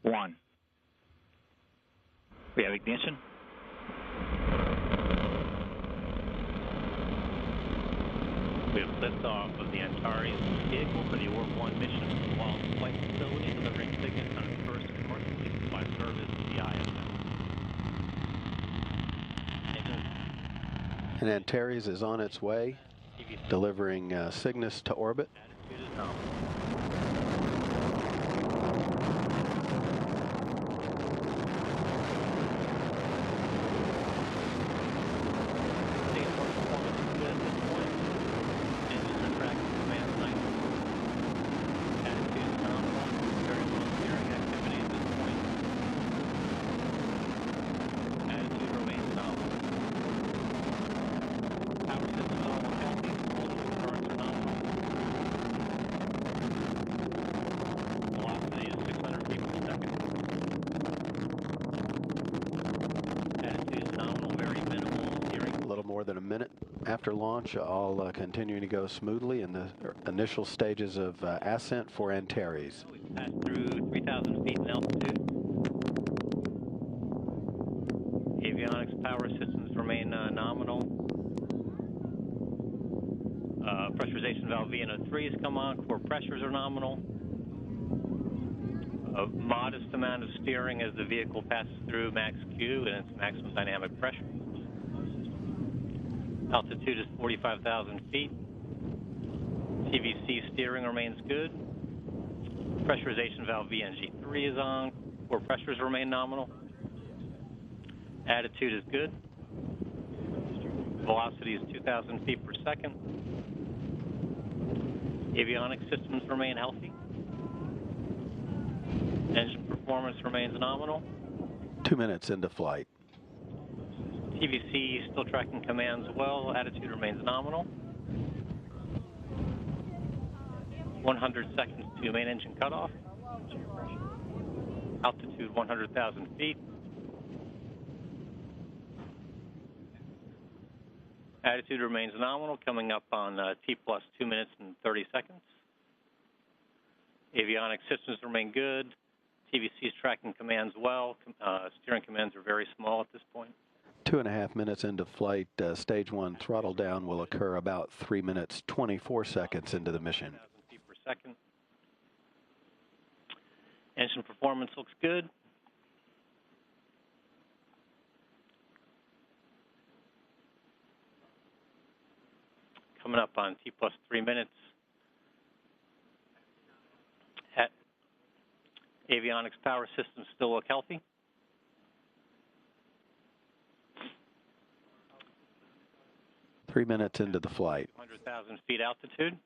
1. We have ignition. We have liftoff of the Antares vehicle for the Orb 1 mission while flight facility delivering Cygnus on its first commercially supplied service to the ISS. And Antares is on its way, delivering Cygnus to orbit. Attitude is nominal. More than a minute after launch, all continuing to go smoothly in the initial stages of ascent for Antares. We've passed through 3,000 feet in altitude. Avionics power systems remain nominal. Pressurization valve VNO3 has come on. Core pressures are nominal. A modest amount of steering as the vehicle passes through max Q and its maximum dynamic pressure. Altitude is 45,000 feet. TVC steering remains good. Pressurization valve VNG3 is on. Core pressures remain nominal. Attitude is good. Velocity is 2,000 feet per second. Avionics systems remain healthy. Engine performance remains nominal. 2 minutes into flight. TVC still tracking commands well. Attitude remains nominal. 100 seconds to main engine cutoff. Altitude 100,000 feet. Attitude remains nominal, coming up on T plus 2 minutes and 30 seconds. Avionics systems remain good. TVC is tracking commands well. Steering commands are very small at this point. 2.5 minutes into flight, stage 1 throttle down will occur about 3 minutes 24 seconds into the mission. 1,000 feet per second. Engine performance looks good. Coming up on T plus 3 minutes. Avionics power systems still look healthy. 3 minutes into the flight. 100,000 feet altitude.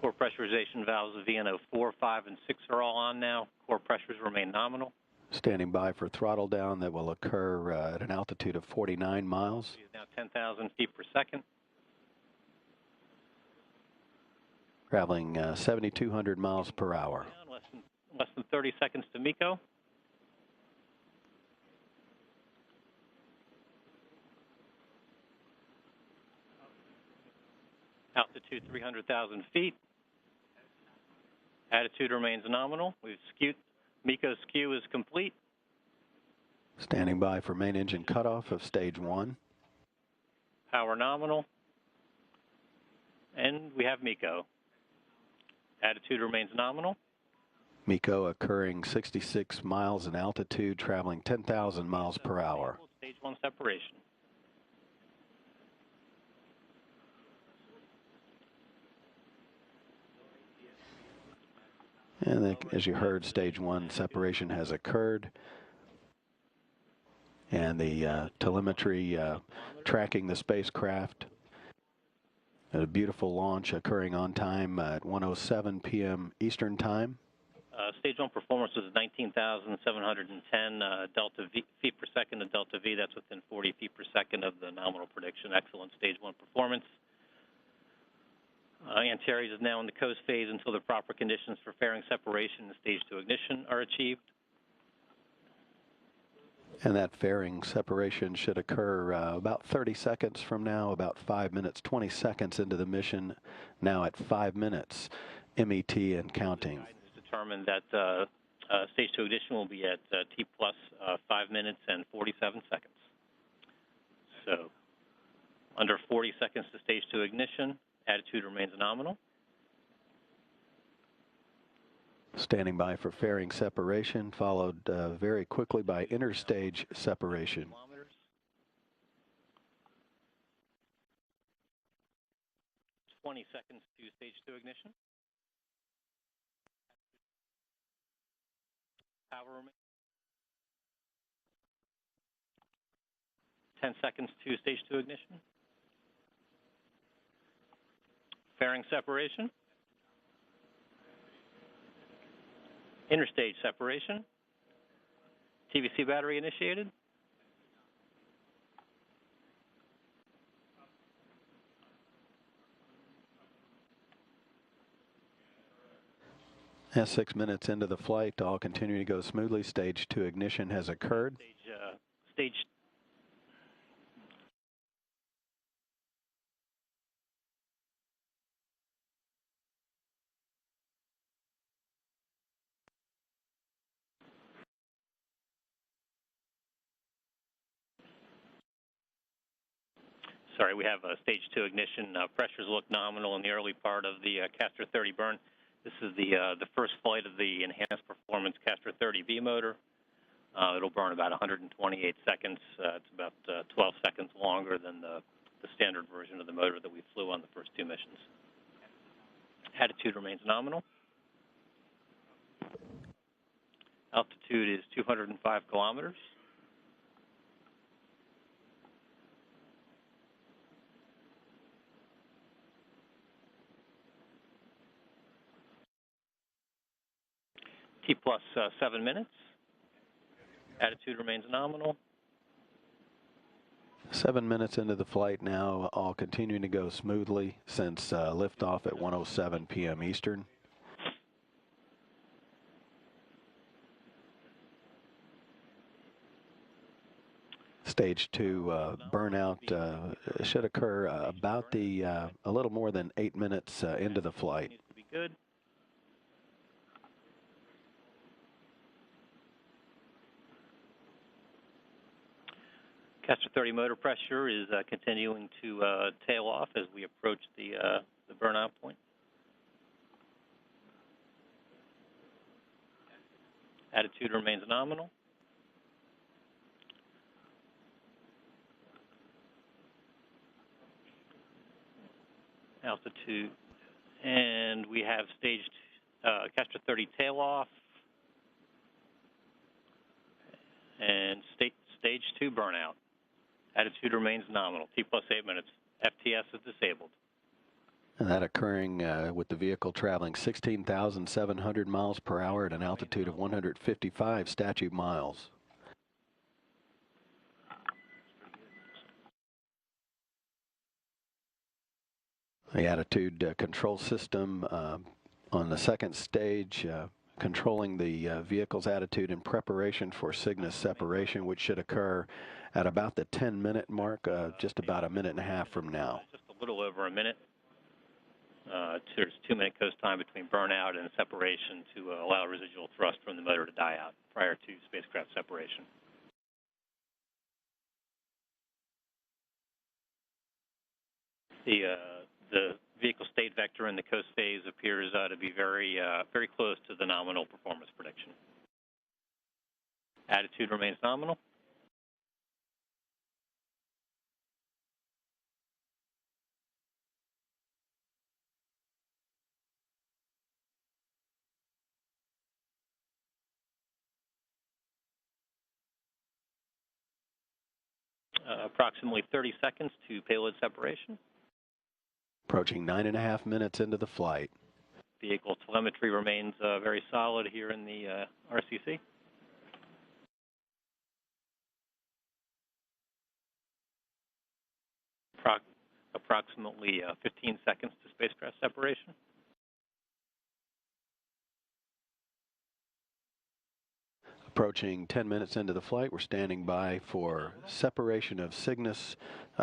Core pressurization valves of VNO4, 5, and 6 are all on now. Core pressures remain nominal. Standing by for throttle down that will occur at an altitude of 49 miles. It's now 10,000 feet per second. Traveling 7,200 miles per hour. Less than 30 seconds to MECO. Altitude 300,000 feet. Attitude remains nominal. We've skewed. MECO skew is complete. Standing by for main engine cutoff of stage 1. Power nominal. And we have MECO. Attitude remains nominal. MECO occurring 66 miles in altitude, traveling 10,000 miles per hour. Stage 1 separation. And as you heard, stage 1 separation has occurred. And the telemetry tracking the spacecraft. A beautiful launch occurring on time at 1:07 p.m. Eastern Time. Stage 1 performance was 19,710 delta v, feet per second to delta V. That's within 40 feet per second of the nominal prediction. Excellent stage 1 performance. Antares is now in the coast phase until the proper conditions for fairing separation and stage 2 ignition are achieved. And that fairing separation should occur about 30 seconds from now, about 5 minutes, 20 seconds into the mission, now at 5 minutes, MET and counting. Guidance determined that stage 2 ignition will be at T plus 5 minutes and 47 seconds. So under 40 seconds to stage 2 ignition, attitude remains nominal. Standing by for fairing separation, followed very quickly by interstage separation. 20 seconds to stage 2 ignition. Power remains. 10 seconds to stage 2 ignition. Fairing separation. Interstage separation. TVC battery initiated. As 6 minutes into the flight, all continuing to go smoothly. Stage 2 ignition has occurred. Stage Sorry, we have stage 2 ignition. Pressures look nominal in the early part of the Castor 30 burn. This is the first flight of the enhanced performance Castor 30B motor. It'll burn about 128 seconds. It's about 12 seconds longer than the standard version of the motor that we flew on the first 2 missions. Attitude remains nominal. Altitude is 205 kilometers. T plus 7 minutes. Attitude remains nominal. 7 minutes into the flight now, all continuing to go smoothly since liftoff at 1:07 p.m. Eastern. Stage 2 burnout should occur about a little more than 8 minutes into the flight. Needs to be good. Castor 30 motor pressure is continuing to tail off as we approach the burnout point. Attitude remains nominal. Altitude, and we have staged Castor 30 tail off and stage 2 burnout. Attitude remains nominal. T plus 8 minutes. FTS is disabled. And that occurring with the vehicle traveling 16,700 miles per hour at an altitude of 155 statute miles. The attitude control system on the second stage controlling the vehicle's attitude in preparation for Cygnus separation, which should occur at about the 10-minute mark, just about a minute and a half from now. Just a little over a minute. There's 2-minute coast time between burnout and separation to allow residual thrust from the motor to die out prior to spacecraft separation. The vehicle state vector in the coast phase appears to be very close to the nominal performance prediction. Attitude remains nominal. Approximately 30 seconds to payload separation. Approaching 9.5 minutes into the flight. Vehicle telemetry remains very solid here in the RCC. Approximately 15 seconds to spacecraft separation. Approaching 10 minutes into the flight, we're standing by for separation of Cygnus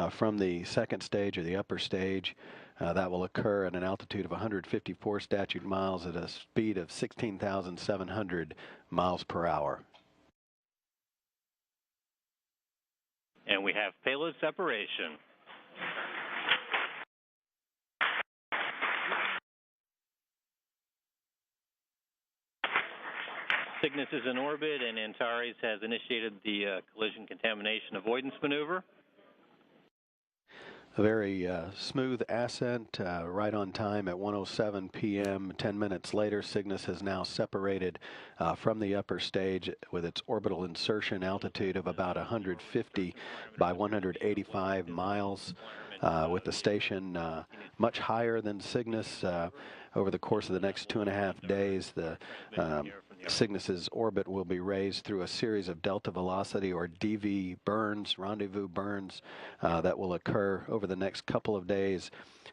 from the second stage or the upper stage. That will occur at an altitude of 154 statute miles at a speed of 16,700 miles per hour. And we have payload separation. Cygnus is in orbit, and Antares has initiated the collision contamination avoidance maneuver. A very smooth ascent, right on time at 1:07 p.m. 10 minutes later, Cygnus has now separated from the upper stage with its orbital insertion altitude of about 150 by 185 miles, with the station much higher than Cygnus. Over the course of the next 2.5 days, the Cygnus's orbit will be raised through a series of delta velocity or DV burns, rendezvous burns, that will occur over the next couple of days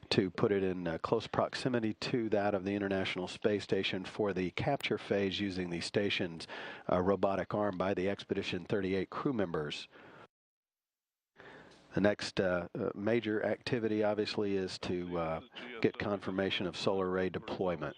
to put it in close proximity to that of the International Space Station for the capture phase using the station's robotic arm by the Expedition 38 crew members. The next major activity, obviously, is to get confirmation of solar array deployment.